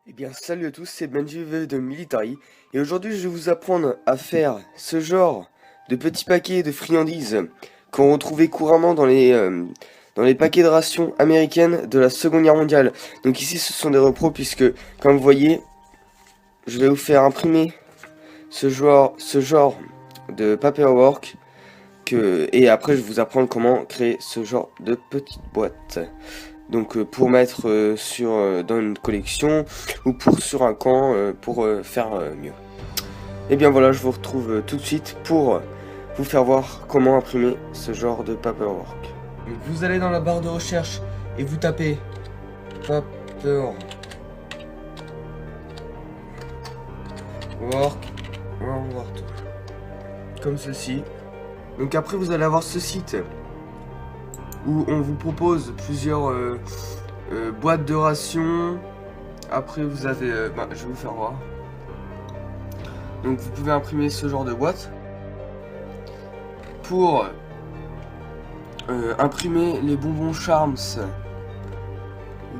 Eh bien, salut à tous, c'est Benji de Military et aujourd'hui je vais vous apprendre à faire ce genre de petits paquets de friandises qu'on retrouvait couramment dans les paquets de rations américaines de la Seconde Guerre mondiale. Donc ici ce sont des repros puisque, comme vous voyez, je vais vous faire imprimer ce genre de paperwork et après je vais vous apprendre comment créer ce genre de petites boîtes. Donc pour mettre dans une collection ou sur un camp pour faire mieux. Et bien voilà, je vous retrouve tout de suite pour vous faire voir comment imprimer ce genre de paperwork. Donc vous allez dans la barre de recherche et vous tapez paperwork World War II comme ceci. Donc après vous allez avoir ce site où on vous propose plusieurs boîtes de rations. Après vous avez, je vais vous faire voir. Donc vous pouvez imprimer ce genre de boîte. Pour imprimer les bonbons Charms,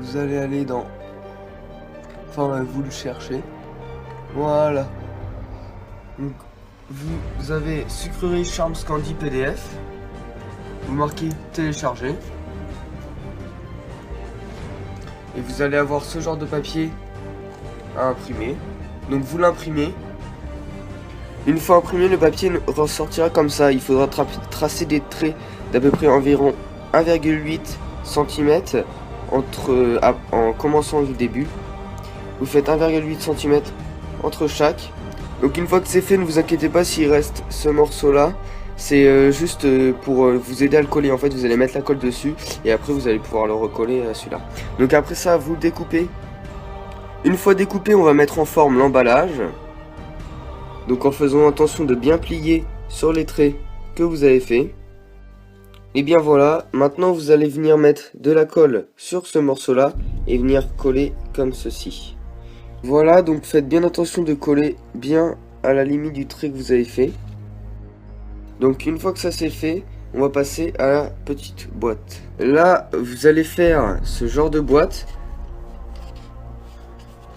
vous allez aller dans... Enfin vous le cherchez. Voilà. Donc vous avez sucrerie Charms Candy PDF. Vous marquez télécharger. Et vous allez avoir ce genre de papier à imprimer. Donc vous l'imprimez. Une fois imprimé, le papier ressortira comme ça. Il faudra tracer des traits d'à peu près environ 1,8 cm en commençant du début. Vous faites 1,8 cm entre chaque. Donc une fois que c'est fait, ne vous inquiétez pas s'il reste ce morceau là. C'est juste pour vous aider à le coller. En fait, vous allez mettre la colle dessus et après vous allez pouvoir le recoller à celui-là. Donc après ça, vous le découpez. Une fois découpé, on va mettre en forme l'emballage. Donc en faisant attention de bien plier sur les traits que vous avez fait. Et bien voilà, maintenant vous allez venir mettre de la colle sur ce morceau là et venir coller comme ceci. Voilà, donc faites bien attention de coller bien à la limite du trait que vous avez fait. Donc une fois que ça c'est fait, on va passer à la petite boîte. Là, vous allez faire ce genre de boîte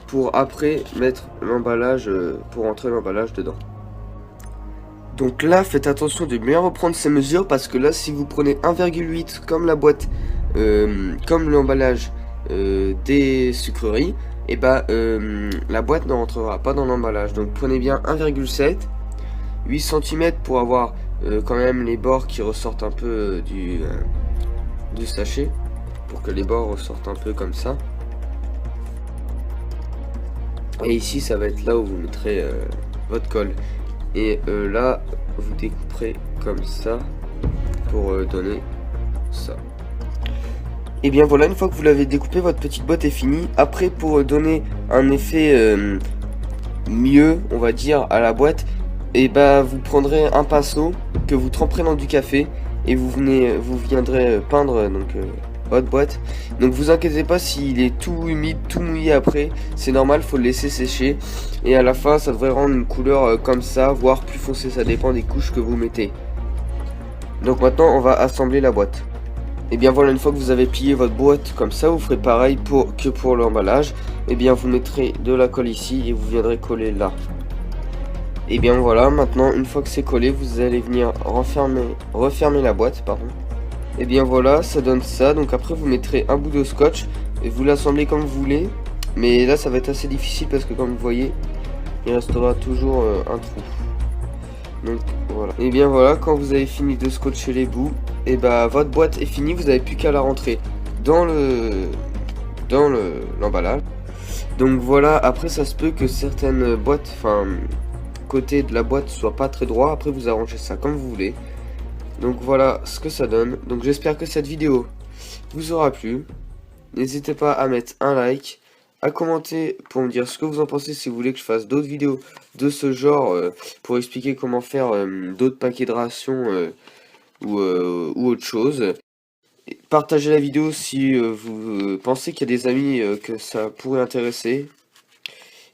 pour après mettre l'emballage, pour entrer l'emballage dedans. Donc là, faites attention de bien reprendre ces mesures parce que là, si vous prenez 1,8 comme la boîte, comme l'emballage des sucreries, et la boîte ne rentrera pas dans l'emballage. Donc prenez bien 1,7, 8 cm pour avoir quand même les bords qui ressortent un peu du sachet, pour que les bords ressortent un peu comme ça. Et ici, ça va être là où vous mettrez votre colle. Et là, vous découperez comme ça pour donner ça. Et bien voilà, une fois que vous l'avez découpé, votre petite boîte est finie. Après, pour donner un effet mieux, on va dire, à la boîte, et vous prendrez un pinceau que vous tremperez dans du café et vous viendrez peindre votre boîte. Donc vous inquiétez pas s'il est tout humide, tout mouillé après, c'est normal, faut le laisser sécher et à la fin ça devrait rendre une couleur comme ça, voire plus foncée, ça dépend des couches que vous mettez. Donc maintenant on va assembler la boîte. Et bien voilà, une fois que vous avez plié votre boîte comme ça, vous ferez pareil que pour l'emballage. Et bien vous mettrez de la colle ici et vous viendrez coller là. Et bien voilà, maintenant une fois que c'est collé, vous allez venir refermer la boîte, pardon. Et bien voilà, ça donne ça. Donc après vous mettrez un bout de scotch et vous l'assemblez comme vous voulez. Mais là ça va être assez difficile parce que comme vous voyez, il restera toujours un trou. Donc voilà. Et bien voilà, quand vous avez fini de scotcher les bouts, et votre boîte est finie, vous n'avez plus qu'à la rentrer dans l'emballage. Donc voilà, après ça se peut que certaines boîtes, côté de la boîte soit pas très droit. Après vous arrangez ça comme vous voulez. Donc voilà ce que ça donne. Donc j'espère que cette vidéo vous aura plu. N'hésitez pas à mettre un like, à commenter pour me dire ce que vous en pensez, si vous voulez que je fasse d'autres vidéos de ce genre pour expliquer comment faire d'autres paquets de rations ou autre chose. Partagez la vidéo si vous pensez qu'il y a des amis que ça pourrait intéresser.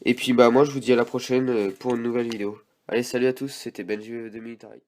Et puis moi je vous dis à la prochaine pour une nouvelle vidéo. Allez, salut à tous, c'était Benji de Military.